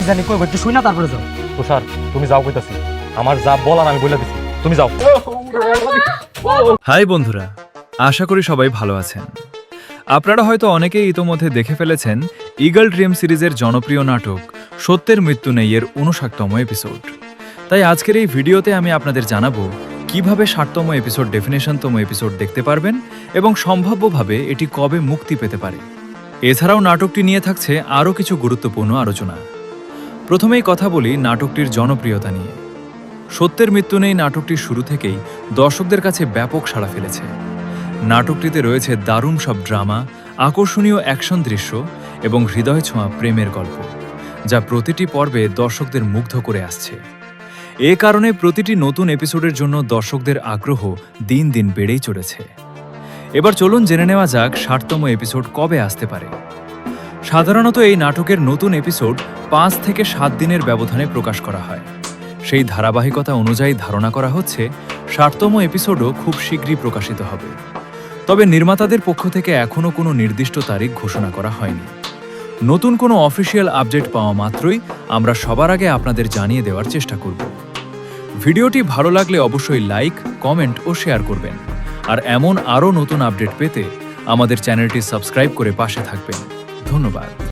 জানি কই একটু শুই না তারপরে যাও। তুষার তুমি যাও কইতাছি, আমার যা বলার আমি বলে দিছি, তুমি যাও। হাই বন্ধুরা, আশা করি সবাই ভালো আছেন। আপনারা হয়তো অনেকেই ইতোমধ্যে দেখে ফেলেছেন ইগল ড্রিম সিরিজের জনপ্রিয় নাটক সত্যের মৃত্যু নেই এর 59তম এপিসোড। তাই আজকের এই ভিডিওতে আমি আপনাদের জানাবো কিভাবে 60তম এপিসোড ডেফিনেশনতম এপিসোড দেখতে পারবেন এবং সম্ভাব্যভাবে এটি কবে মুক্তি পেতে পারে। এছাড়াও নাটকটি নিয়ে থাকছে আরও কিছু গুরুত্বপূর্ণ আলোচনা। প্রথমেই কথা বলি নাটকটির জনপ্রিয়তা নিয়ে। সত্যের মৃত্যু নেই নাটকটির শুরু থেকেই দর্শকদের কাছে ব্যাপক সাড়া ফেলেছে। নাটকটিতে রয়েছে দারুণ সব ড্রামা, আকর্ষণীয় অ্যাকশন দৃশ্য এবং হৃদয় ছোঁয়া প্রেমের গল্প, যা প্রতিটি পর্বে দর্শকদের মুগ্ধ করে আসছে। এ কারণে প্রতিটি নতুন এপিসোডের জন্য দর্শকদের আগ্রহ দিন দিন বেড়েই চলেছে। এবার চলুন জেনে নেওয়া যাক 60তম এপিসোড কবে আসতে পারে। সাধারণত এই নাটকের নতুন এপিসোড 5 থেকে 7 দিনের ব্যবধানে প্রকাশ করা হয়। সেই ধারাবাহিকতা অনুযায়ী ধারণা করা হচ্ছে 60তম এপিসোডও খুব শীঘ্রই প্রকাশিত হবে। তবে নির্মাতাদের পক্ষ থেকে এখনও কোনো নির্দিষ্ট তারিখ ঘোষণা করা হয়নি। নতুন কোনো অফিসিয়াল আপডেট পাওয়া মাত্রই আমরা সবার আগে আপনাদের জানিয়ে দেওয়ার চেষ্টা করব। ভিডিওটি ভালো লাগলে অবশ্যই লাইক, কমেন্ট ও শেয়ার করবেন। আর এমন আরও নতুন আপডেট পেতে আমাদের চ্যানেলটি সাবস্ক্রাইব করে পাশে থাকবেন। ধন্যবাদ।